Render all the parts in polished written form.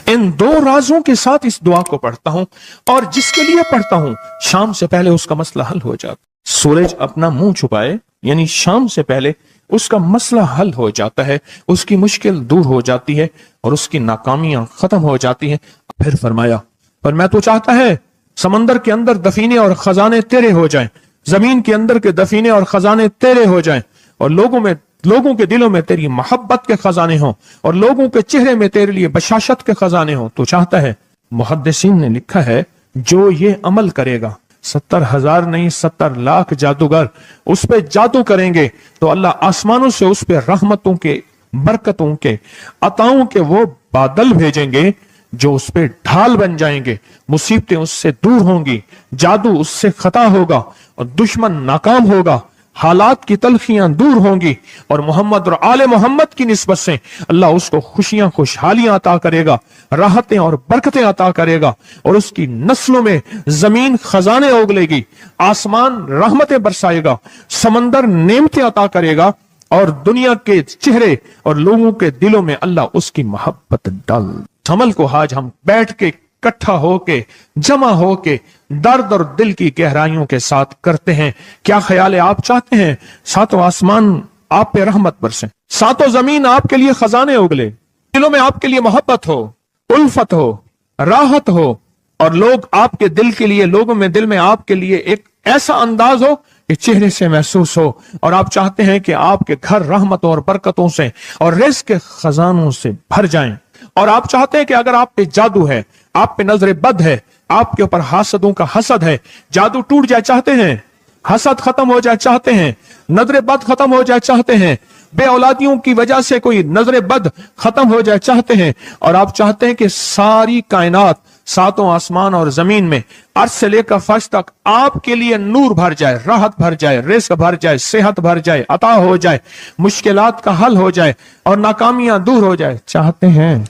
इन दो राजों के साथ इस दुआ को पढ़ता हूं, और जिसके लिए पढ़ता हूं शाम से पहले उसका मसला हल हो जाता। सूरज अपना मुंह छुपाए यानी शाम से पहले उसका मसला हल हो जाता है, उसकी मुश्किल दूर हो जाती है और उसकी नाकामियां खत्म हो जाती हैं। फिर फरमाया, पर मैं तो चाहता है समंदर के अंदर दफीने और खजाने तेरे हो जाएं, जमीन के अंदर के दफीने और खजाने तेरे हो जाएं, और लोगों के दिलों में तेरी मोहब्बत के खजाने हों, और लोगों के चेहरे में तेरे लिए बशाशत के खजाने हों। तो चाहता है, मुहद्दिसीन ने लिखा है, जो ये अमल करेगा, 70,000 नहीं 70 लाख जादूगर उस पे जादू करेंगे तो अल्लाह आसमानों से उस पे रहमतों के, बरकतों के, अताओं के वो बादल भेजेंगे जो उस पे ढाल बन जाएंगे। मुसीबतें उससे दूर होंगी, जादू उससे खता होगा और दुश्मन नाकाम होगा, हालात की तलखियां दूर होंगी, और मोहम्मद और आले मोहम्मद की निस्बत से अल्लाह उसको खुशियां, खुशहालियां अता करेगा, राहतें और बरकतें अता करेगा, और उसकी नस्लों में जमीन खजाने उगलेगी, आसमान रहमतें बरसाएगा, समंदर नेमतें अता करेगा, और दुनिया के चेहरे और लोगों के दिलों में अल्लाह उसकी मोहब्बत डाल। अमल को आज हम बैठ के इकट्ठा होके, जमा होके, दर्द और दिल की गहराइयों के साथ करते हैं। क्या ख्याल है? आप चाहते हैं सातों आसमान आप पे रहमत बरसे, सातों जमीन आपके लिए खजाने उगले, दिलों में आपके लिए मोहब्बत हो, उल्फत हो, राहत हो, और लोग आपके दिल के लिए, लोगों में दिल में आपके लिए एक ऐसा अंदाज हो कि चेहरे से महसूस हो, और आप चाहते हैं कि आपके घर रहमतों और बरकतों से और रिज़्क़ के खजानों से भर जाएं, और आप चाहते हैं कि अगर आप पे जादू है, आप पे नजर बद है, आपके ऊपर हासदों का हसद है, जादू टूट जाए चाहते हैं, हसद खत्म हो जाए चाहते हैं, नजर बद खत्म हो जाए चाहते हैं, बे औलादियों की वजह से कोई नजर बद खत्म हो जाए चाहते हैं, और आप चाहते हैं कि सारी कायनात, सातों आसमान और जमीन में अर्श से लेकर फर्श तक आपके लिए नूर भर जाए, राहत भर जाए, रिज़्क़ भर जाए, सेहत भर जाए, अता हो जाए, मुश्किलात का हल हो जाए और नाकामियां दूर हो जाए चाहते हैं।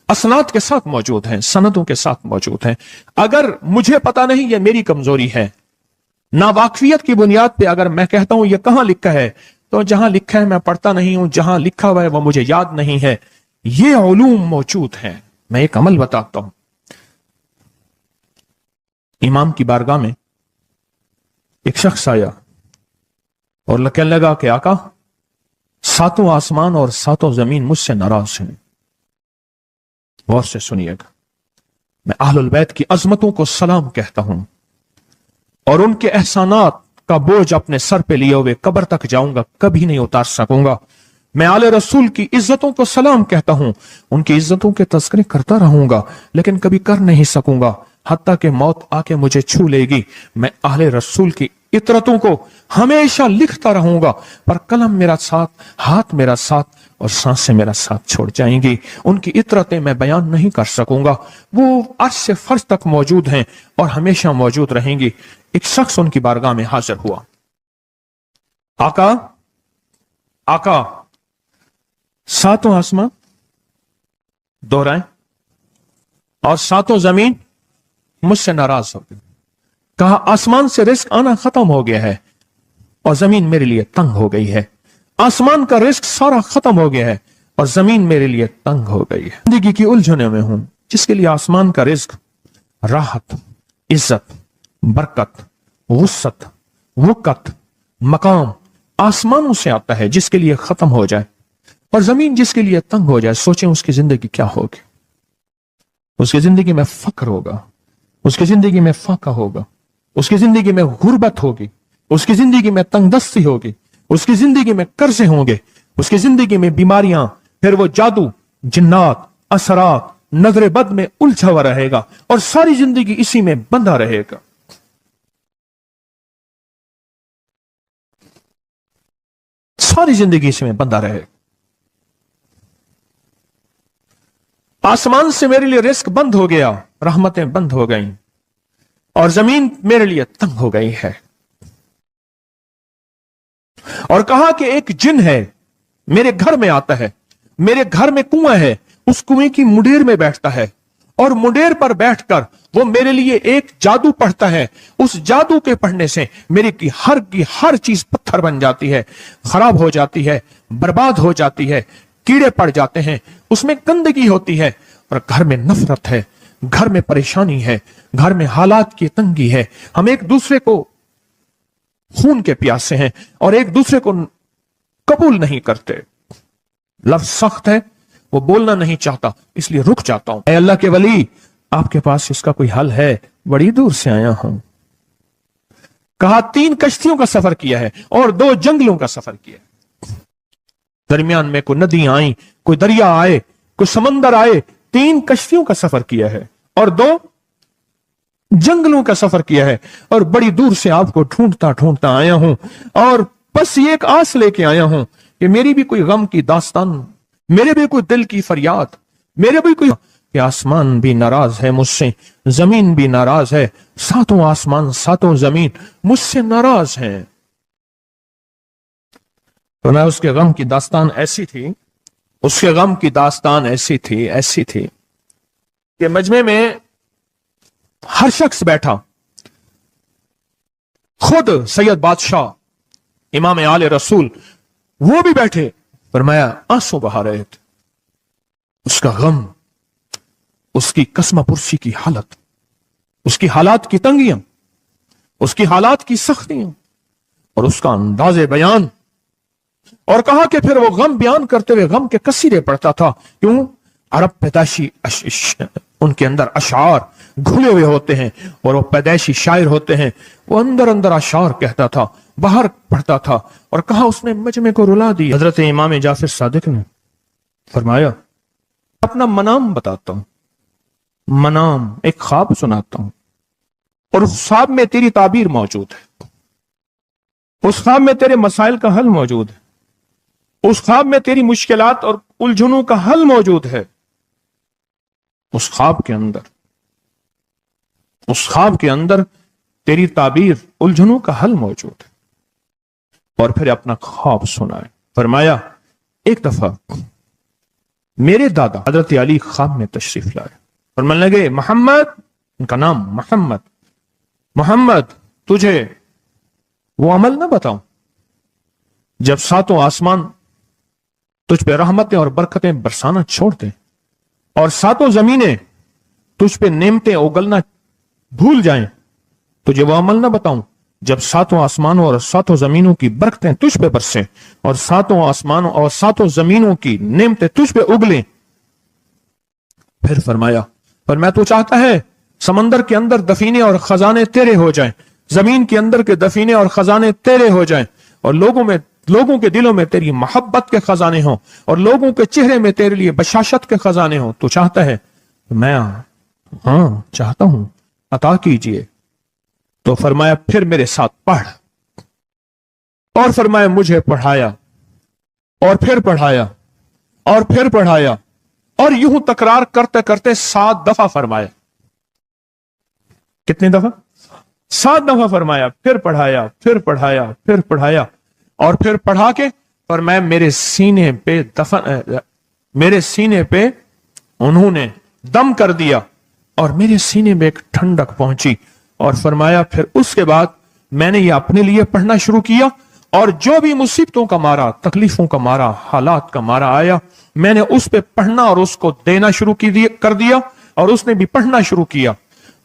असनाद के साथ मौजूद हैं, सनदों के साथ मौजूद हैं। अगर मुझे पता नहीं, ये मेरी कमजोरी है, नावाकफियत की बुनियाद पे अगर मैं कहता हूं ये कहां लिखा है, तो जहां लिखा है मैं पढ़ता नहीं हूं, जहां लिखा हुआ है वो मुझे याद नहीं है। ये उलूम मौजूद हैं। मैं एक अमल बताता हूं। इमाम की बारगाह में एक शख्स आया और कहने लगा कि आका, सातों आसमान और सातों जमीन मुझसे नाराज हैं। गौर से सुनिएगा, मैं अहलुल बैत की अजमतों को सलाम कहता हूं और उनके एहसानात का बोझ अपने सर पे लिए हुए कब्र तक जाऊंगा, कभी नहीं उतार सकूंगा। मैं आले रसूल की इज्जतों को सलाम कहता हूं, उनकी इज्जतों के तज़किरे करता रहूंगा, लेकिन कभी कर नहीं सकूंगा, हत्ता कि मौत आके मुझे छू लेगी। मैं आले रसूल की इतरतों को हमेशा लिखता रहूंगा, पर कलम मेरा साथ, हाथ मेरा साथ और सांसें मेरा साथ छोड़ जाएंगी। उनकी इतरतें मैं बयान नहीं कर सकूंगा। वो अर्श से फर्श तक मौजूद हैं और हमेशा मौजूद रहेंगी। एक शख्स उनकी बारगाह में हाजिर हुआ। आका, आका, सातों आसमान दोहराएं और सातों जमीन मुझसे नाराज हो गई। कहा, आसमान से रिज़्क़ आना खत्म हो गया है और जमीन मेरे लिए तंग हो गई है। आसमान का रिज़्क़ सारा खत्म हो गया है और जमीन मेरे लिए तंग हो गई है। जिंदगी की उलझनों में हूं, जिसके लिए आसमान का रिज़्क़, राहत, इज्जत, बरकत, वुसअत, वक़्त, मकाम आसमानों से आता है, जिसके लिए खत्म हो जाए, और जमीन जिसके लिए तंग हो जाए। सोचें उसकी जिंदगी क्या होगी। उसकी जिंदगी में फक्र होगा, उसकी जिंदगी में फाका होगा, उसकी जिंदगी में गुर्बत होगी, उसकी जिंदगी में तंगदस्ती होगी, उसकी जिंदगी में कर्जे होंगे, उसकी जिंदगी में बीमारियां, फिर वो जादू, जिन्नात, असरात, नजर बद में उलझा हुआ रहेगा और सारी जिंदगी इसी में बंधा रहेगा। सारी जिंदगी इसी में बंधा रहेगा। आसमान से मेरे लिए रिज़्क़ बंद हो गया, रहमतें बंद हो गईं और जमीन मेरे लिए तंग हो गई है। और कहा कि एक जिन है, मेरे घर में आता है, मेरे घर में कुआं है, उस कुएं की मुंडेर में बैठता है और मुंडेर पर बैठकर वो मेरे लिए एक जादू पढ़ता है। उस जादू के पढ़ने से मेरी की हर चीज पत्थर बन जाती है, खराब हो जाती है, बर्बाद हो जाती है, कीड़े पड़ जाते हैं, उसमें गंदगी होती है, اور گھر میں نفرت ہے، گھر میں پریشانی ہے، گھر میں حالات کی تنگی ہے، ہم ایک دوسرے کو خون کے پیاسے ہیں اور ایک دوسرے کو قبول نہیں کرتے، لفظ سخت ہے، وہ بولنا نہیں چاہتا، اس لیے رک جاتا ہوں۔ اے اللہ کے ولی، آپ کے پاس اس کا کوئی حل ہے؟ بڑی دور سے آیا ہوں۔ کہا 3 کشتیوں کا سفر کیا ہے اور 2 جنگلوں کا سفر کیا ہے، درمیان میں کوئی ندیاں آئیں، کوئی دریا آئے، کوئی سمندر آئے، 3 کشتیوں کا سفر کیا ہے اور 2 جنگلوں کا سفر کیا ہے، اور بڑی دور سے آپ کو ڈھونڈتا ڈھونڈتا آیا ہوں، اور بس یہ ایک آس لے کے آیا ہوں کہ میری بھی کوئی غم کی داستان، میرے بھی کوئی دل کی فریاد، میرے بھی کوئی، کہ آسمان بھی ناراض ہے مجھ سے، زمین بھی ناراض ہے، 7 آسمان 7 زمین مجھ سے ناراض ہیں۔ تو میں اس کے غم کی داستان ایسی تھی، اس کے غم کی داستان ایسی تھی کہ مجمع میں ہر شخص بیٹھا، خود سید بادشاہ امام آل رسول وہ بھی بیٹھے، فرمایا آنسو بہا رہے تھے، اس کا غم، اس کی قسمہ پرسی کی حالت، اس کی حالات کی تنگیاں، اس کی حالات کی سختیاں اور اس کا انداز بیان، اور کہا کہ پھر وہ غم بیان کرتے ہوئے غم کے قصیدے پڑھتا تھا۔ کیوں؟ عرب پیدائشی ان کے اندر اشعار گھلے ہوئے ہوتے ہیں اور وہ پیدائشی شاعر ہوتے ہیں، وہ اندر اندر اشعار کہتا تھا، باہر پڑھتا تھا، اور کہا اس نے مجمع کو رلا دیا۔ حضرت امام جعفر صادق نے فرمایا اپنا منام بتاتا ہوں، منام ایک خواب سناتا ہوں، اور اس خواب میں تیری تعبیر موجود ہے، اس خواب میں تیرے مسائل کا حل موجود ہے، اس خواب میں تیری مشکلات اور الجھنوں کا حل موجود ہے، اس خواب کے اندر تیری تعبیر، الجھنوں کا حل موجود ہے۔ اور پھر اپنا خواب سنائے۔ فرمایا ایک دفعہ میرے دادا حضرت علی خواب میں تشریف لائے، فرمانے لگے محمد، ان کا نام محمد، تجھے وہ عمل نہ بتاؤں جب 7 آسمان تجھ پہ رحمتیں اور برکتیں برسانا چھوڑ دیں اور 7 زمینیں تجھ پہ نعمتیں اگلنا بھول جائیں، تجھے وہ عمل نہ بتاؤں جب 7 آسمانوں اور 7 زمینوں کی برکتیں تجھ پہ برسیں اور 7 آسمانوں اور 7 زمینوں کی نعمتیں تجھ پہ اگلیں۔ پھر فرمایا تو چاہتا ہے سمندر کے اندر دفینے اور خزانے تیرے ہو جائیں، زمین کے اندر کے دفینے اور خزانے تیرے ہو جائیں، اور لوگوں کے دلوں میں تیری محبت کے خزانے ہوں اور لوگوں کے چہرے میں تیرے لیے بشاشت کے خزانے ہوں۔ تو چاہتا ہے؟ میں ہاں چاہتا ہوں، عطا کیجئے۔ تو فرمایا پھر میرے ساتھ پڑھ، اور فرمایا مجھے پڑھایا اور پھر پڑھایا اور پھر پڑھایا، اور یوں تکرار کرتے کرتے 7 دفعہ فرمایا۔ کتنی دفعہ؟ 7 دفعہ فرمایا، پھر پڑھایا، پھر پڑھایا، پھر پڑھایا، اور پھر پڑھا کے فرمایا میرے سینے پہ انہوں نے دم کر دیا اور میرے سینے میں ایک ٹھنڈک پہنچی، اور فرمایا پھر اس کے بعد میں نے یہ اپنے لیے پڑھنا شروع کیا، اور جو بھی مصیبتوں کا مارا، تکلیفوں کا مارا، حالات کا مارا آیا، میں نے اس پہ پڑھنا اور اس کو دینا شروع کر دیا، اور اس نے بھی پڑھنا شروع کیا۔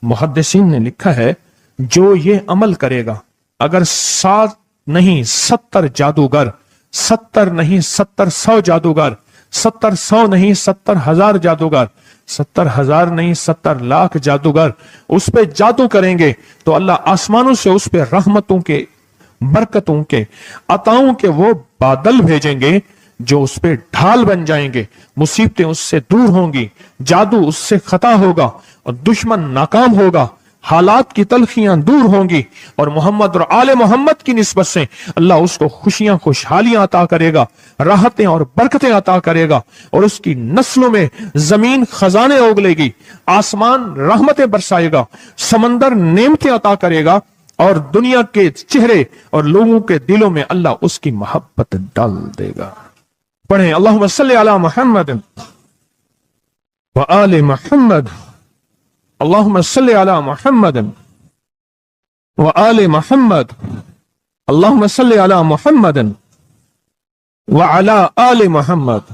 محدثین نے لکھا ہے جو یہ عمل کرے گا، اگر 7 نہیں 70 جادوگر، 70 نہیں 70 جادوگر، 70 نہیں 70,000 جادوگر، 70,000 نہیں 70 لاکھ جادوگر اس پہ جادو کریں گے، تو اللہ آسمانوں سے اس پہ رحمتوں کے، برکتوں کے، عطاؤں کے وہ بادل بھیجیں گے جو اس پہ ڈھال بن جائیں گے، مصیبتیں اس سے دور ہوں گی، جادو اس سے خطا ہوگا اور دشمن ناکام ہوگا، حالات کی تلخیاں دور ہوں گی، اور محمد اور آل محمد کی نسبت سے اللہ اس کو خوشیاں، خوشحالیاں عطا کرے گا، راحتیں اور برکتیں عطا کرے گا، اور اس کی نسلوں میں زمین خزانے اگلے گی، آسمان رحمتیں برسائے گا، سمندر نعمتیں عطا کرے گا، اور دنیا کے چہرے اور لوگوں کے دلوں میں اللہ اس کی محبت ڈال دے گا۔ پڑھیں اللہم صلی علی محمد وآل محمد، اللہم صلی علی محمد وآل محمد، اللہم صلی علی محمد وعلی آل محمد۔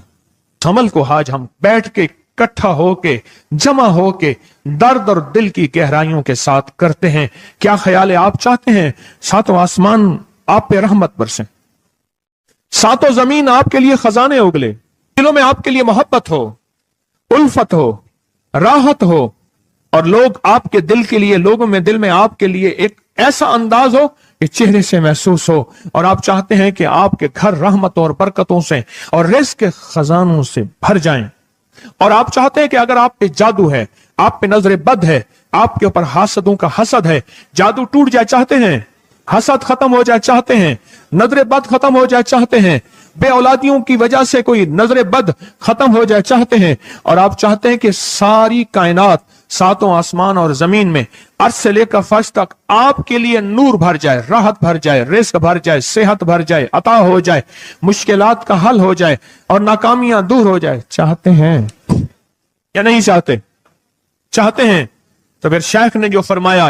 عمل کو آج ہم بیٹھ کے इकट्ठा होके, जमा होके दर्द और दिल की गहराइयों के साथ करते हैं। क्या ख्याल है, आप चाहते हैं सातों आसमान आप पे रहमत बरसें, सातों जमीन आपके लिए खजाने उगले, दिलों में आपके लिए मोहब्बत हो, उल्फत हो, राहत हो, और लोग आपके दिल के लिए, लोगों में दिल में आपके लिए एक ऐसा अंदाज हो कि चेहरे से महसूस हो, और आप चाहते हैं कि आपके घर रहमतों और बरकतों से और रिज़्क़ के खजानों से भर जाएं, और आप चाहते हैं कि अगर आप पे जादू है, आप पे नजर बद है, आपके ऊपर हासदों का हसद है, जादू टूट जाए चाहते हैं, हसद खत्म हो जाए चाहते हैं, नजर बद खत्म हो जाए चाहते हैं, बे औलादियों की वजह से कोई नजर बद खत्म हो जाए चाहते हैं, और आप चाहते हैं कि सारी कायनात, सातों आसमान और जमीन में अर्श से लेकर फर्श तक आपके लिए नूर भर जाए, राहत भर जाए, रिज़्क़ भर जाए, सेहत भर जाए, अता हो जाए, मुश्किलात का हल हो जाए और नाकामियां दूर हो जाए, चाहते हैं या नहीं चाहते? चाहते हैं। तो फिर शेख ने जो फरमाया,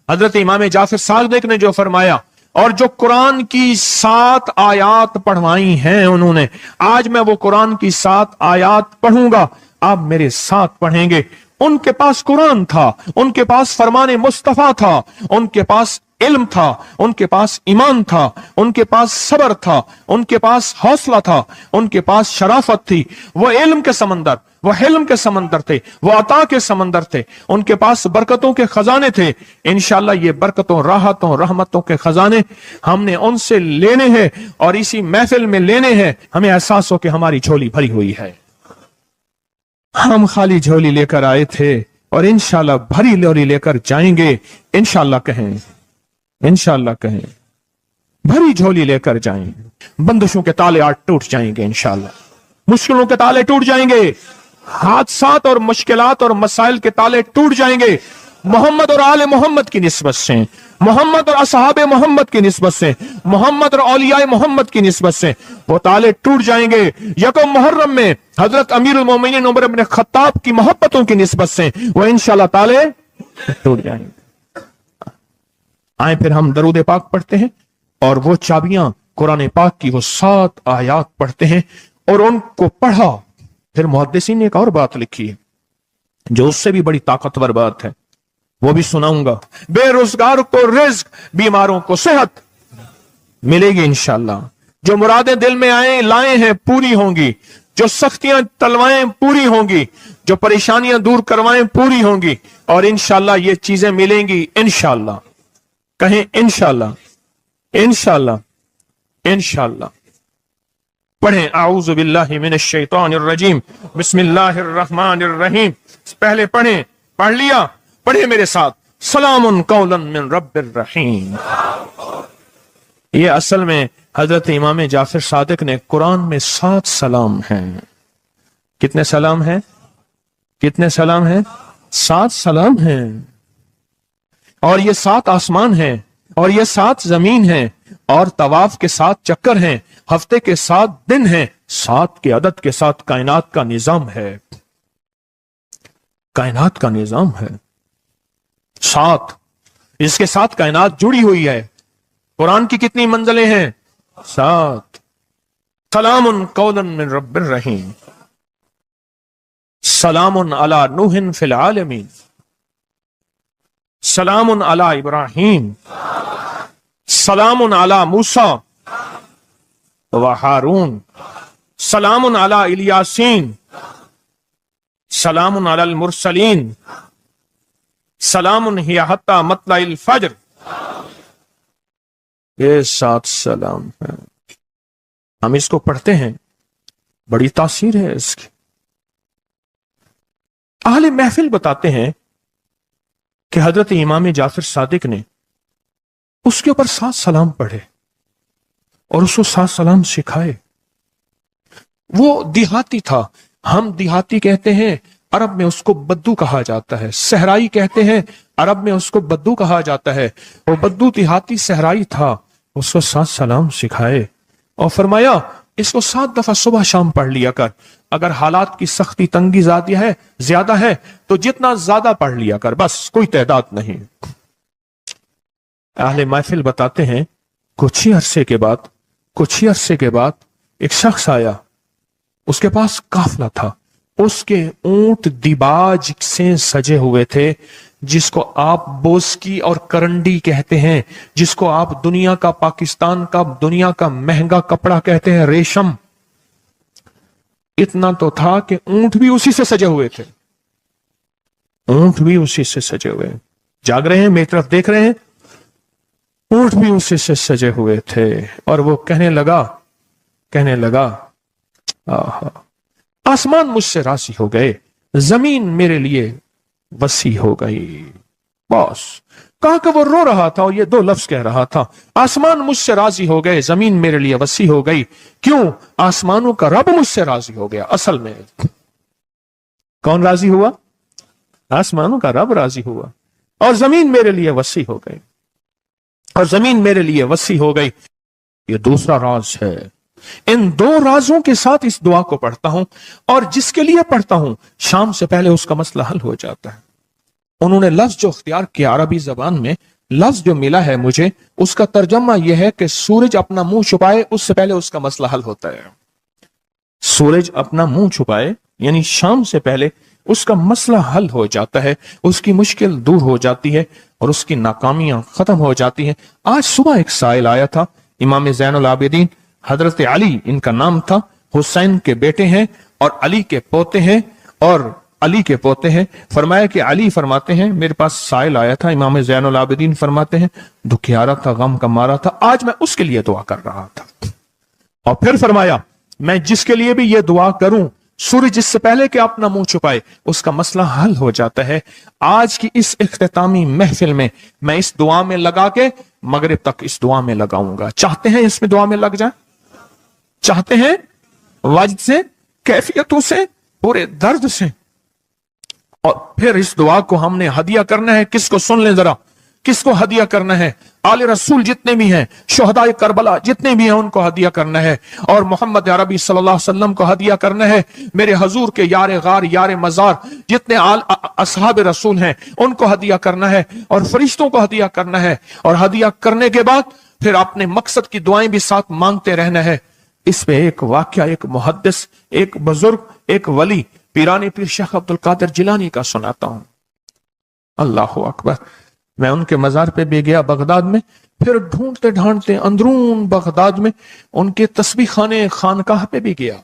हजरत इमाम जाफर सादिक ने जो फरमाया, और जो कुरान की 7 आयात पढ़वाई हैं उन्होंने, आज मैं वो कुरान की 7 आयात पढ़ूंगा, आप मेरे साथ पढ़ेंगे। उनके पास कुरान था, उनके पास फरमाने मुस्तफा था, उनके पास इल्म था, उनके पास ईमान था, उनके पास सब्र था, उनके पास हौसला था, उनके पास शराफत थी। वो इल्म के समंदर, वो हिल्म के समंदर थे, वो अता के समंदर थे, उनके पास बरकतों के खजाने थे। इंशाअल्लाह ये बरकतों, राहतों, रहमतों के खजाने हमने उनसे लेने हैं और इसी महफिल में लेने हैं। हमें एहसास हो कि हमारी झोली भरी हुई है, हम खाली झोली लेकर आए थे और इंशाअल्लाह भरी झोली लेकर जाएंगे। इंशाअल्लाह कहें, इंशाअल्लाह कहें, भरी झोली लेकर जाएंगे। बंदिशों के ताले आज टूट जाएंगे इंशाअल्लाह, मुश्किलों के ताले टूट जाएंगे, हादसात और मुश्किलात और मसाइल के ताले टूट जाएंगे। मोहम्मद और आले मोहम्मद की निस्बत से, मोहम्मद और असहाबे मोहम्मद की निस्बत से, मोहम्मद और औलियाए मोहम्मद की निस्बत से वो ताले टूट जाएंगे। यकम मुहर्रम में हजरत अमीरुल मोमिनीन उमर इब्न खत्ताब की मोहब्बतों की निस्बत से वो इंशाअल्लाह ताले टूट जाएंगे। आए फिर हम दरूद पाक पढ़ते हैं और वो चाबियां कुरान पाक की वो 7 आयात पढ़ते हैं और उनको पढ़ा। फिर मुहद्दिसीन ने एक और बात लिखी है जो उससे भी बड़ी ताकतवर बात है, वो भी सुनाऊंगा। बेरोजगार को रिज्क, बीमारों को सेहत मिलेगी इंशाअल्लाह। जो मुरादें दिल में आए लाए हैं पूरी होंगी, जो सख्तियां तलवाएं पूरी होंगी, जो परेशानियां दूर करवाएं पूरी होंगी और इंशाअल्लाह ये चीजें मिलेंगी इंशाअल्लाह। कहें इंशाअल्लाह, इंशाअल्लाह, इंशाअल्लाह। पढ़ें आऊज़ु बिल्लाहि मिनश शैतानिर रजीम, बिस्मिल्लाहिर रहमानिर रहीम। पहले पढ़ें, पढ़ लिया, पढ़े मेरे साथ, सलामुन कौलन मिन रब्बिर रहीम। ये असल में हजरत इमाम जाफर सादिक ने कुरान में 7 सलाम हैं। कितने सलाम हैं? कितने सलाम हैं? 7 सलाम हैं। और ये 7 आसमान हैं और ये 7 जमीन हैं और तवाफ के 7 चक्कर हैं, हफ्ते के 7 दिन हैं, 7 के अदद के साथ कायनात का निजाम है। कायनात का निजाम है 7, इसके साथ कायनात जुड़ी हुई है। कुरान की कितनी मंजिलें हैं? 7। सलामुन कौलन मिन रब्बिर रहीम, सलामुन अला नूहिन फिल आलमीन, सलामुन अला इब्राहीम, सलामुन अला मूसा व हारून, सलामुन अला इलियासीन, सलामुन अलल मुरसलीन, सलामुन हिया हत्ता मतलाइल फज्र। ये 7 सलाम है। हम इसको पढ़ते हैं, बड़ी तासीर है इसकी। अहले महफिल बताते हैं कि हजरत इमाम जाफर सादिक ने उसके ऊपर 7 सलाम पढ़े और उसको 7 सलाम सिखाए। वो देहाती था, हम देहाती कहते हैं, अरब में उसको बद्दू कहा जाता है। सहराई कहते हैं, अरब में उसको बद्दू कहा जाता है। वो बद्दू देहाती सहराई था, उसको 7 सलाम सिखाए और फरमाया इसको 7 दफा सुबह शाम पढ़ लिया कर। अगर हालात की सख्ती तंगी ज्यादा है तो जितना ज्यादा पढ़ लिया कर, बस कोई तादाद नहीं। अहले महफिल बताते हैं कुछ ही अरसे के बाद एक शख्स आया, उसके पास काफिला था, उसके ऊंट दिबाज से सजे हुए थे, जिसको आप बोस्की और करंडी कहते हैं, जिसको आप दुनिया का, पाकिस्तान का दुनिया का महंगा कपड़ा कहते हैं, रेशम। इतना तो था कि ऊंट भी उसी से सजे हुए थे, ऊंट भी उसी से सजे हुए। जाग रहे हैं, मेरी तरफ देख रहे हैं, ऊंट भी उसी से सजे हुए थे। और वो कहने लगा आहा, आसमान मुझसे राजी हो गए, जमीन मेरे लिए वसी हो गई। बस कहा कि वो रो रहा था और ये दो लफ्ज कह रहा था, आसमान मुझसे राजी हो गए, जमीन मेरे लिए वसी हो गई। क्यों? आसमानों का रब मुझसे राजी हो गया। असल में कौन राजी हुआ? आसमानों का रब राजी हुआ, और जमीन मेरे लिए वसी हो गई, और जमीन मेरे लिए वसी हो गई। ये दूसरा राज है। इन दो राजों के साथ इस दुआ को पढ़ता हूं, और जिसके लिए पढ़ता हूं शाम से पहले उसका मसला हल हो जाता है। उन्होंने लफ्ज जो इख्तियार किया अरबी जबान में, लफ्ज जो मिला है मुझे, उसका तर्जमा यह है कि सूरज अपना मुंह छुपाए उससे पहले उसका मसला हल होता है। सूरज अपना मुंह छुपाए यानी शाम से पहले उसका मसला हल हो जाता है, उसकी मुश्किल दूर हो जाती है और उसकी नाकामियां खत्म हो जाती हैं। आज सुबह एक साइल आया था, इमाम ज़ैनुल आबिदीन हजरत अली इनका नाम था, हुसैन के बेटे हैं और अली के पोते हैं, और अली के पोते हैं। फरमाया कि अली फरमाते हैं, मेरे पास साइल आया था, इमाम ज़ैनुल आबिदीन फरमाते हैं, दुखियारा था, गम का मारा था, आज मैं उसके लिए दुआ कर रहा था। और फिर फरमाया, मैं जिसके लिए भी ये दुआ करूं, सूरज जिससे पहले कि अपना मुंह छुपाए उसका मसला हल हो जाता है। आज की इस इख्तितामी महफिल में मैं इस दुआ में लगा के मगरिब तक इस दुआ में लगाऊंगा। चाहते हैं इसमें दुआ में लग जाए? चाहते हैं? वजद से, कैफियतों से, पूरे दर्द से। और फिर इस दुआ को हमने हदिया करना है। किसको? सुन लें जरा, किसको हदिया करना है? आले रसूल जितने भी हैं, शोहदाए करबला जितने भी हैं, उनको हदिया करना है। और मोहम्मद अरबी सल्लल्लाहु अलैहि वसल्लम को हदिया करना है। मेरे हजूर के यार गार, यार मजार जितने असहाब रसूल हैं, उनको हदिया करना है, और फरिश्तों को हदिया करना है। और हदिया करने के बाद फिर अपने मकसद की दुआएं भी साथ मांगते रहना है। इस पे एक वाक्या, एक मुहद्दिस, एक बुजुर्ग, एक वली, पीरानी पीर शेख अब्दुल कादिर जिलानी का सुनाता हूं। अल्लाह अकबर। मैं उनके मजार पे भी गया बगदाद में, फिर ढूंढते ढांढते अंदरून बगदाद में उनके तस्बीह खाने खानकाह पे भी गया,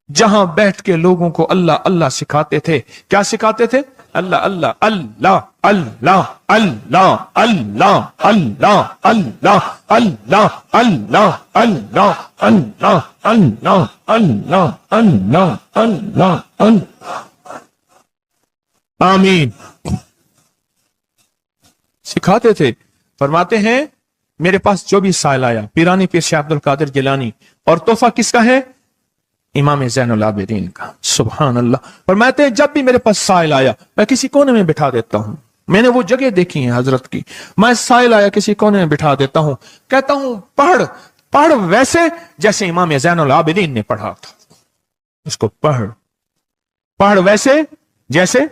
जहां बैठ के लोगों को अल्लाह अल्लाह सिखाते थे। क्या सिखाते थे? अल्लाह अल्लाह अल्लाह अल्लाह अल्लाह अल्लाह अल्लाह अल्लाह अल्लाह अल्लाह अल्लाह अल्लाह अल्लाह अल्लाह अल्लाह अल्लाह अल्लाह। आमीन। सिखाते थे। फरमाते हैं, मेरे पास जो भी साइल आया, पीरानी पीर शेख अब्दुल कादिर जिलानी, और तोहफा किसका है? इमाम ज़ैनुल आबिदीन का। सुभान अल्लाह। फरमाते हैं, जब भी मेरे पास साइल आया मैं किसी कोने में बिठा देता हूं। मैंने वो जगह देखी है हजरत की, मैं साइल आया किसी कोने में बिठा देता हूं, कहता हूं पढ़ पढ़ वैसे जैसे इमाम ज़ैनुल आबिदीन ने पढ़ा था। उसको पढ़ पढ़ वैसे जैसे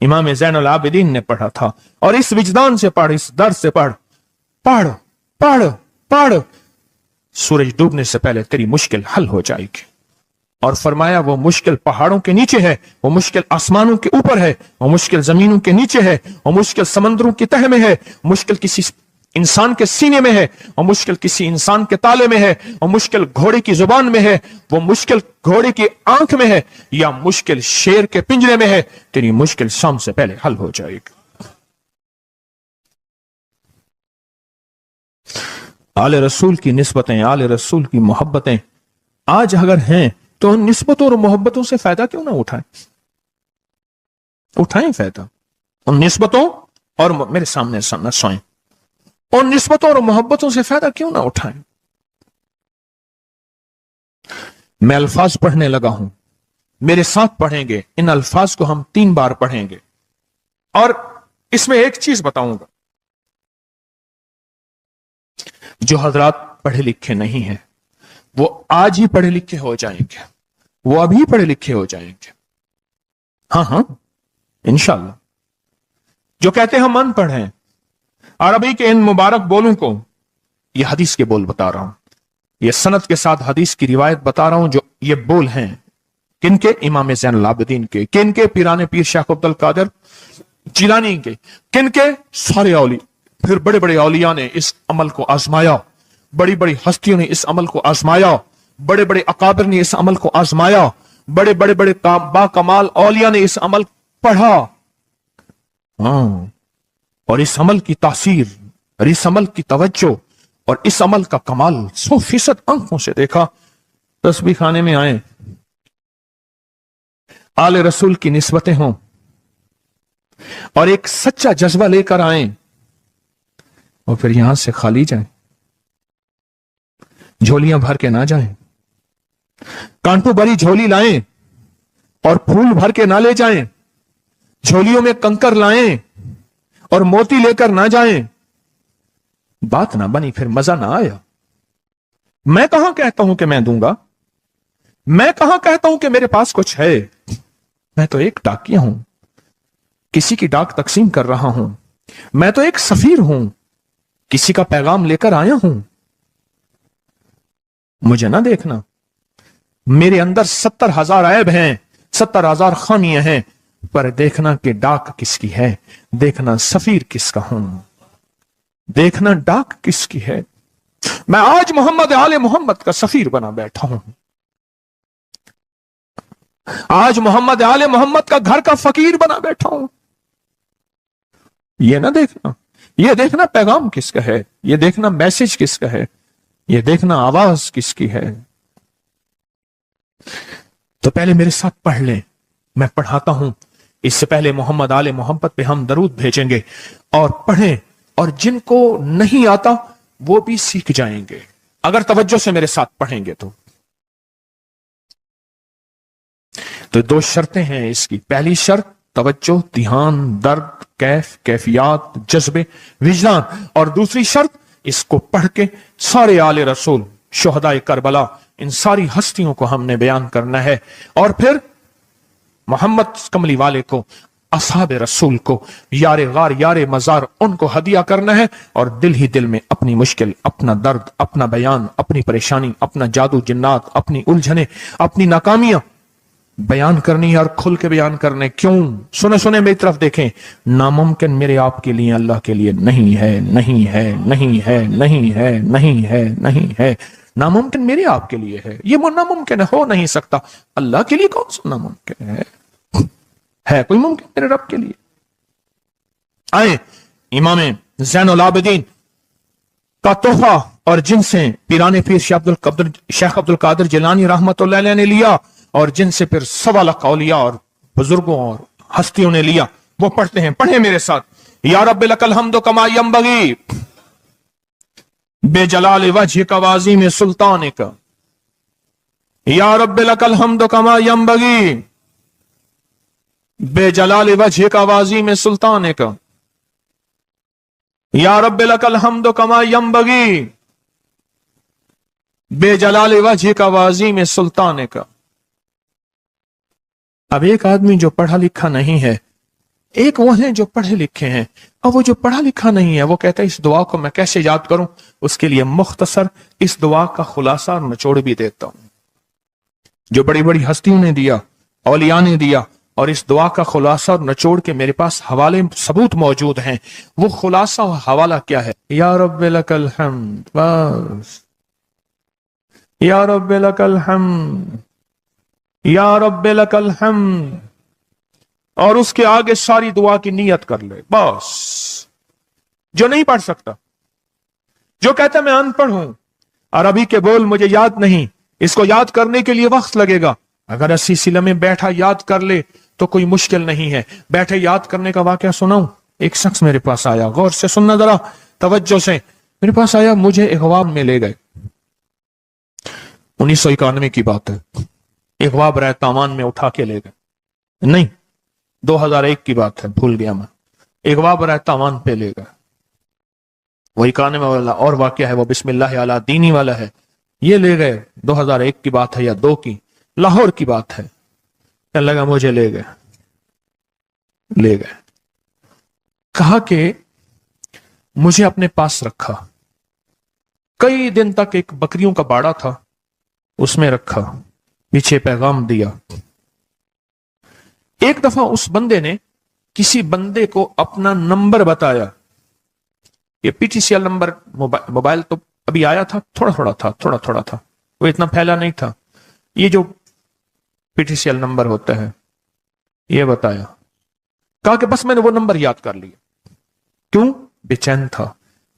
इमाम ज़ैनुल आबिदीन ने पढ़ा था, और इस विजदान से पढ़, इस दर्द से पढ़, पढ़ पढ़ पढ़, सूरज डूबने से पहले तेरी मुश्किल हल हो जाएगी। और फरमाया, वो मुश्किल पहाड़ों के नीचे है, वो मुश्किल आसमानों के ऊपर है, वो मुश्किल जमीनों के नीचे है, वो मुश्किल समंदरों की तह में है, मुश्किल किसी इंसान के सीने में है, और मुश्किल किसी इंसान के ताले में है, और मुश्किल घोड़े की जुबान में है, वो मुश्किल घोड़े की आंख में है, या मुश्किल शेर के पिंजरे में है। तेरी मुश्किल शाम से पहले हल हो जाएगी। आले रसूल की निस्बतें, आले रसूल की मोहब्बतें आज अगर हैं तो उन निस्बतों और मोहब्बतों से फायदा क्यों ना उठाएं? उठाएं फायदा उन निस्बतों और मेरे सामने सोएं, उन निस्बतों और मोहब्बतों से फायदा क्यों ना उठाएं? मैं अल्फाज पढ़ने लगा हूं, मेरे साथ पढ़ेंगे। इन अल्फाज को हम 3 बार पढ़ेंगे, और इसमें एक चीज बताऊंगा, जो हजरात पढ़े लिखे नहीं हैं वो आज ही पढ़े लिखे हो जाएंगे, वो अभी पढ़े लिखे हो जाएंगे। हाँ हाँ इंशाअल्लाह। जो कहते हैं हम अनपढ़ हैं, अरबी के इन मुबारक बोलों को, ये हदीस के बोल बता रहा हूं, ये सनद के साथ हदीस की रिवायत बता रहा हूं, जो ये बोल हैं, किनके? इमाम ज़ैनुल आबिदीन के। किनके? पीराने पीर शेख अब्दुल कादिर जिलानी के। किनके? सारे औलिया। फिर बड़े बड़े औलिया ने इस अमल को आजमाया, बड़ी बड़ी हस्तियों ने इस अमल को आजमाया, बड़े बड़े अकाबिर ने इस अमल को आजमाया, बड़े बड़े बड़े बाकमाल औलिया ने इस अमल पढ़ा। और इस अमल की तासीर और इस अमल की तवज्जो और इस अमल का कमाल 100% आंखों से देखा। तस्बीह खाने में आए, आले रसूल की निस्बतें हों और एक सच्चा जज्बा लेकर आए और फिर यहां से खाली जाएं, झोलियां भर के ना जाएं, कांटों भरी झोली लाएं और फूल भर के ना ले जाएं, झोलियों में कंकर लाएं और मोती लेकर ना जाएं। बात ना बनी, फिर मजा ना आया। मैं कहां कहता हूं कि मैं दूंगा, मैं कहां कहता हूं कि मेरे पास कुछ है। मैं तो एक डाकिया हूं, किसी की डाक तकसीम कर रहा हूं। मैं तो एक सफीर हूं, किसी का पैगाम लेकर आया हूं। मुझे ना देखना, मेरे अंदर 70,000 ऐब हैं, 70,000 खामियां हैं, पर देखना कि डाक किसकी है, देखना सफीर किसका हूं, देखना डाक किसकी है। मैं आज मोहम्मद आले मोहम्मद का सफीर बना बैठा हूं। आज मोहम्मद आले मोहम्मद का घर का फकीर बना बैठा हूं। ये ना देखना, ये देखना पैगाम किसका है, ये देखना मैसेज किसका है, ये देखना आवाज किसकी है। तो पहले मेरे साथ पढ़ लें, मैं पढ़ाता हूं। इससे पहले मोहम्मद आले मोहम्मद पे हम दरूद भेजेंगे और पढ़ें, और जिनको नहीं आता वो भी सीख जाएंगे अगर तवज्जो से मेरे साथ पढ़ेंगे तो। दो शर्तें हैं इसकी। पहली शर्त तवज्जो, ध्यान, दर्द, कैफियत, जज्बे, विजदान। और दूसरी शर्त, इसको पढ़ के सारे आले रसूल, शुहदाए करबला, इन सारी हस्तियों को हमने बयान करना है। और फिर मोहम्मद कमली वाले को, असहाब रसूल को, यारे गार यारे मजार, उनको हदिया करना है। और दिल ही दिल में अपनी मुश्किल, अपना दर्द, अपना बयान, अपनी परेशानी, अपना जादू जिन्नात, अपनी उलझने, अपनी नाकामियां बयान करनी है और खुल के बयान करने। क्यों? सुने सुने मेरी तरफ देखें। नामुमकिन मेरे आपके लिए, अल्लाह के लिए नहीं है, नहीं है, नहीं है, नहीं है, नहीं है, नहीं है। नामुमकिन मेरे आपके लिए है, ये नामुमकिन हो नहीं सकता। अल्लाह के लिए कौन सा नामुमकिन है कोई मुमकिन मेरे रब के लिए। आए इमाम ज़ैनुल आबिदीन का तोहफा, और जिनसे पीराने पीर शेख अब्दुल कादिर जिलानी रहमतुल्लाह अलैह ने लिया, और जिनसे फिर 1.25 लाख औलिया और बुजुर्गों और हस्तियों ने लिया, वो पढ़ते हैं। पढ़े मेरे साथ। या रब्बि लकल हम्दु कमा यंबगी बेजलाल वजहिक व अज़ीम सुल्तानिक। या रब्बि लकल हम्दु कमा यंबगी बेजलाल वजहिक व अज़ीम सुल्तानिक। या रब्बि लकल हम्दु कमा यंबगी बेजलाल वजहिक व अज़ीम सुल्तानिक। अब एक आदमी जो पढ़ा लिखा नहीं है, एक वो है जो पढ़े लिखे हैं। अब वो जो पढ़ा लिखा नहीं है, वो कहता है इस दुआ को मैं कैसे याद करूं। उसके लिए मुख्तसर इस दुआ का खुलासा और निचोड़ भी देता हूं, जो बड़ी बड़ी हस्तियों ने दिया, औलिया ने दिया। और इस दुआ का खुलासा और निचोड़ के मेरे पास हवाले सबूत मौजूद हैं। वो खुलासा और हवाला क्या है? या रब्बि लकल हम्द, बस। या रब्बि लकल हम्द, या रब्बि लकल हम्द। और उसके आगे सारी दुआ की नियत कर ले, बस। जो नहीं पढ़ सकता, जो कहता मैं अनपढ़ हूं, अरबी के बोल मुझे याद नहीं, इसको याद करने के लिए वक्त लगेगा, अगर 80 सिले में बैठा याद कर ले तो कोई मुश्किल नहीं है। बैठे याद करने का वाकया सुनाऊं। एक शख्स मेरे पास आया, गौर से सुनना जरा, तवज्जो से। मेरे पास आया, मुझे इगवाब में ले गए। 1991 की बात है। इगवाब राय तावान में उठा के ले गए, नहीं 2001 की बात है, भूल गया मैं। इगवाब राय तावान पे ले गए। वही काने वाला और वाकया है, वो बिस्मिल्लाह अला दीनी वाला है। ये ले गए, 2001 की बात है या 2 की, लाहौर की बात है। कहने लगा मुझे ले गए, ले गए। कहा कि मुझे अपने पास रखा। कई दिन तक एक बकरियों का बाड़ा था, उसमें रखा, पीछे पैगाम दिया, ایک دفعہ اس بندے نے کسی بندے کو اپنا نمبر بتایا. یہ P T C L number mobile تو ابھی آیا تھا, تھوڑا تھوڑا تھا, وہ اتنا پھیلا نہیں تھا. یہ جو P T C L number ہوتا ہے یہ بتایا, کہا کہ بس میں نے وہ نمبر یاد کر لیا. کیوں؟ بے چین تھا,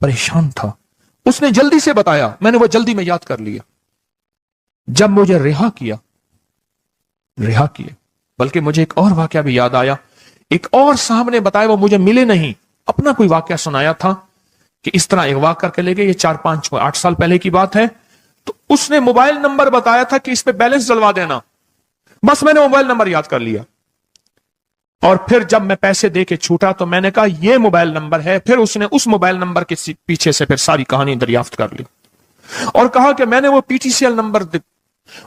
پریشان تھا. اس نے جلدی سے بتایا, میں نے وہ جلدی میں یاد کر لیا. جب مجھے رہا کیا, بلکہ مجھے ایک اور واقعہ بھی یاد آیا. ایک اور صاحب نے بتایا, وہ مجھے ملے نہیں, اپنا کوئی واقعہ سنایا تھا کہ اس طرح اغوا کر کے لے گئے. یہ 4-5-8 سال پہلے کی بات ہے. تو اس نے موبائل نمبر بتایا تھا کہ اس پہ بیلنس ڈلوا دینا. بس میں نے موبائل نمبر یاد کر لیا. اور پھر جب میں پیسے دے کے چھوٹا تو میں نے کہا یہ موبائل نمبر ہے. پھر اس نے اس موبائل نمبر کے پیچھے سے پھر ساری کہانی دریافت کر لی اور کہا کہ میں نے وہ P T C L number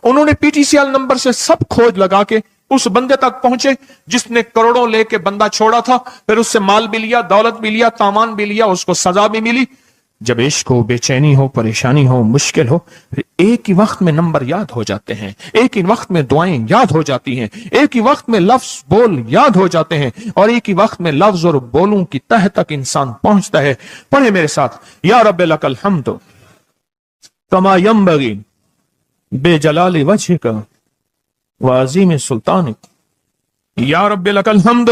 انہوں نے P T C L number سے سب کھوج لگا کے اس بندے تک پہنچے جس نے کروڑوں لے کے بندہ چھوڑا تھا. پھر اس سے مال بھی لیا, دولت بھی لیا, تاوان بھی لیا, اس کو سزا بھی ملی. جب عشق ہو, بے چینی ہو, پریشانی ہو, مشکل ہو, پھر ایک ہی وقت میں نمبر یاد ہو جاتے ہیں, ایک ہی وقت میں دعائیں یاد ہو جاتی ہیں, ایک ہی وقت میں لفظ بول یاد ہو جاتے ہیں, اور ایک ہی وقت میں لفظ اور بولوں کی تہ تک انسان پہنچتا ہے. پڑھے میرے ساتھ, یا رب لک الحمد کما ینبغی بے جلال وجہک وعظیم سلطانک. یا رب لک الحمد,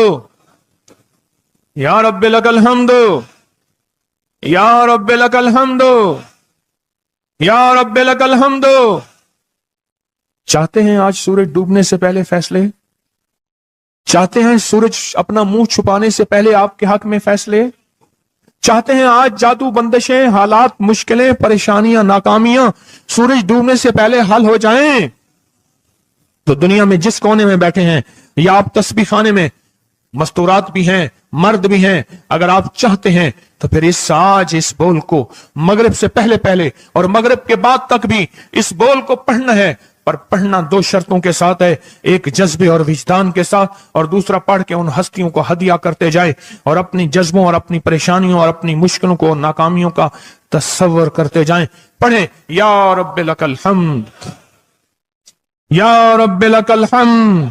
یا رب لک الحمد, یا رب لک الحمد, یا رب لک الحمد. چاہتے ہیں آج سورج ڈوبنے سے پہلے فیصلے؟ چاہتے ہیں سورج اپنا منہ چھپانے سے پہلے آپ کے حق میں فیصلے؟ چاہتے ہیں آج جادو, بندشیں, حالات, مشکلیں, پریشانیاں, ناکامیاں سورج ڈوبنے سے پہلے حل ہو جائیں؟ تو دنیا میں جس کونے میں بیٹھے ہیں, یا آپ تسبیح خانے میں, مستورات بھی ہیں, مرد بھی ہیں, اگر آپ چاہتے ہیں تو پھر اس بول کو مغرب سے پہلے اور مغرب کے بعد تک بھی اس بول کو پڑھنا ہے. پر پڑھنا 2 شرطوں کے ساتھ ہے, ایک جذبے اور وجدان کے ساتھ, اور دوسرا پڑھ کے ان ہستیوں کو ہدیہ کرتے جائے اور اپنی جذبوں اور اپنی پریشانیوں اور اپنی مشکلوں کو, ناکامیوں کا تصور کرتے جائیں. پڑھیں, یا رب لک الحمد, یا رب لک الحمد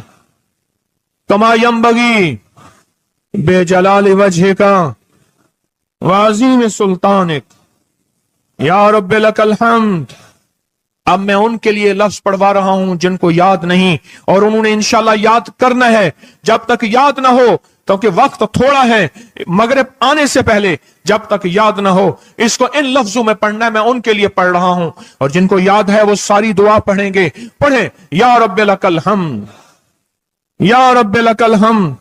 کما ینبغی بے جلال وجہک وعظیم سلطانک. یا رب لک الحمد. اب میں ان کے لیے لفظ پڑھوا رہا ہوں جن کو یاد نہیں, اور انہوں نے انشاءاللہ یاد کرنا ہے. جب تک یاد نہ ہو, کیونکہ وقت تھوڑا ہے, مغرب آنے سے پہلے جب تک یاد نہ ہو اس کو ان لفظوں میں پڑھنا ہے. میں ان کے لیے پڑھ رہا ہوں, اور جن کو یاد ہے وہ ساری دعا پڑھیں گے. پڑھیں, یا رب لک الحمد, یا رب لک الحمد.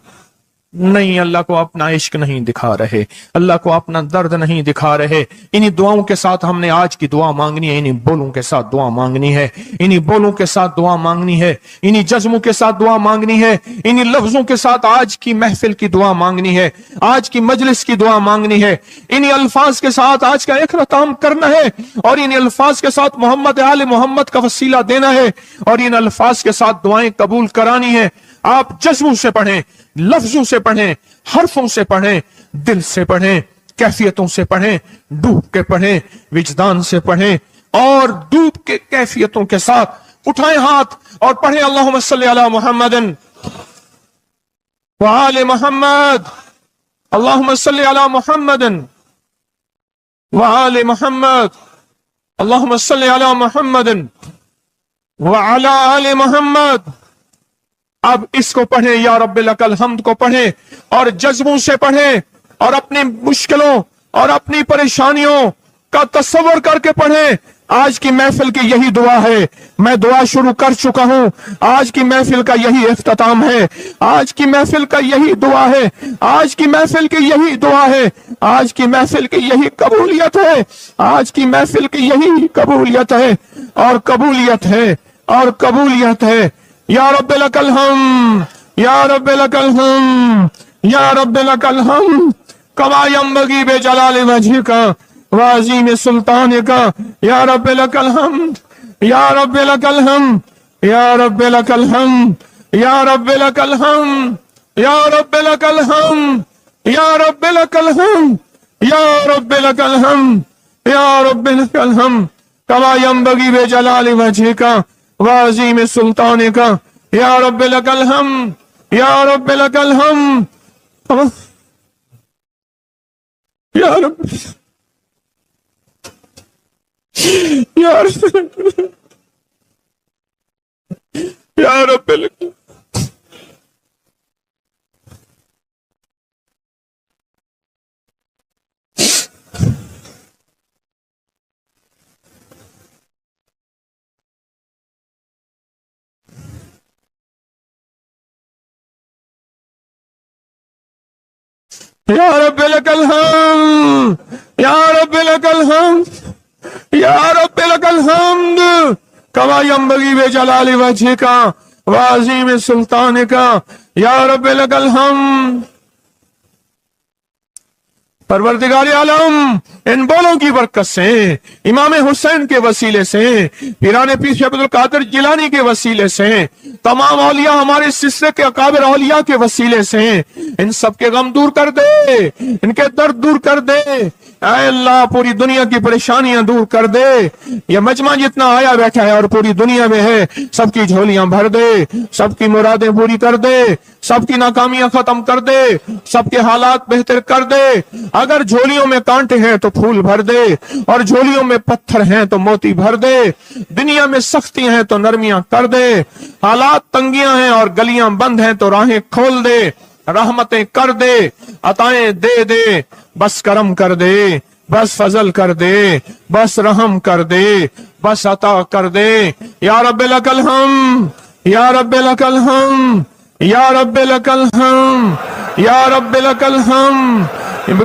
نہیں, اللہ کو اپنا عشق نہیں دکھا رہے, اللہ کو اپنا درد نہیں دکھا رہے. انہی دعاؤں کے ساتھ ہم نے آج کی دعا مانگنی ہے, انہی بولوں کے ساتھ دعا مانگنی ہے, انہی بولوں کے ساتھ دعا مانگنی ہے, انہی جذبوں کے ساتھ دعا مانگنی ہے, انہی لفظوں کے ساتھ آج کی محفل کی دعا مانگنی ہے, آج کی مجلس کی دعا مانگنی ہے. انہی الفاظ کے ساتھ آج کا اختتام کرنا ہے, اور انہی الفاظ کے ساتھ محمد آل محمد کا وسیلہ دینا ہے, اور ان الفاظ کے ساتھ دعائیں قبول کرانی ہے. آپ جذبوں سے پڑھیں, لفظوں سے پڑھیں, حرفوں سے پڑھیں, دل سے پڑھیں, کیفیتوں سے پڑھیں, ڈوب کے پڑھیں, وجدان سے پڑھیں, اور ڈوب کے کیفیتوں کے ساتھ اٹھائیں ہاتھ اور پڑھیں, اللہم صلی علی محمد وآل محمد, اللہم صلی علی محمد وآل محمد, اللہم صلی علی محمد وعلی آل محمد. اب اس کو پڑھیں, یا رب لک الحمد کو پڑھیں, اور جذبوں سے پڑھیں, اور اپنی مشکلوں اور اپنی پریشانیوں کا تصور کر کے پڑھیں. آج کی محفل کی یہی دعا ہے, میں دعا شروع کر چکا ہوں, آج کی محفل کا یہی اختتام ہے, آج کی محفل کا یہی دعا ہے, آج کی محفل کی یہی دعا ہے, آج کی محفل کی یہی قبولیت ہے, آج کی محفل کی یہی قبولیت ہے, اور قبولیت ہے, اور قبولیت ہے. یا رب لک الحمد, یا رب لک الحمد, یا رب لک الحمد کما ینبغی بے جلال وجہک وعظیم سلطانک. یا رب لک الحمد, یا رب لک الحمد, یا رب لک الحمد, یا رب لک الحمد, یا رب لک الحمد, یا رب لک الحمد, یا رب لک الحمد, یا رب لک الحمد کما ینبغی بے جلال وجہک وعظیم سلطانک. یا رب لک الحمد, یا رب لک الحمد، یا رب، یا رب، یا رب لک، یا رب لک الحمد، یا رب لک الحمد، یا رب لک الحمد کما ینبغی بجلال وجہک وعظیم سلطانک، یا رب لک الحمد۔ پروردگار عالم ان بولوں کی برکت سے، امام حسین کے وسیلے سے، پیران پیر شیخ عبد القادر جیلانی کے وسیلے سے، تمام اولیاء ہمارے سلسلے کے اکابر اولیاء کے وسیلے سے ان سب کے غم دور کر دے، ان کے درد دور کر دے، اے اللہ پوری دنیا کی پریشانیاں دور کر دے۔ یہ مجمع جتنا آیا بیٹھا ہے اور پوری دنیا میں ہے، سب کی جھولیاں بھر دے، سب کی مرادیں پوری کر دے، سب کی ناکامیاں ختم کر دے، سب کے حالات بہتر کر دے۔ اگر جھولیوں میں کانٹے ہیں تو پھول بھر دے، اور جھولیوں میں پتھر ہیں تو موتی بھر دے، دنیا میں سختیاں ہیں تو نرمیاں کر دے، حالات تنگیاں ہیں اور گلیاں بند ہیں تو راہیں کھول دے، رحمتیں کر دے، عطائیں دے دے، بس کرم کر دے، بس فضل کر دے، بس رحم کر دے، بس عطا کر دے۔ یا رب لک الحمد، یا رب لک الحمد، یا رب لک الحمد، یا رب لک الحمد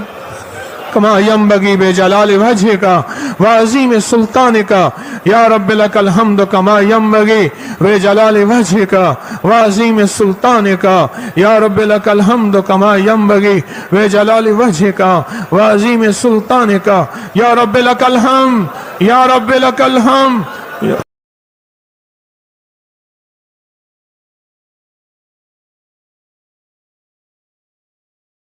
کما ینبغی بجلال وجہک وعظیم سلطانک، یا رب لک الحمد کما ینبغی بجلال وجہک وعظیم سلطانک، یا رب لک الحمد کما ینبغی بجلال وجہک وعظیم سلطانک، یا رب لک الحمد، یا رب لک الحمد۔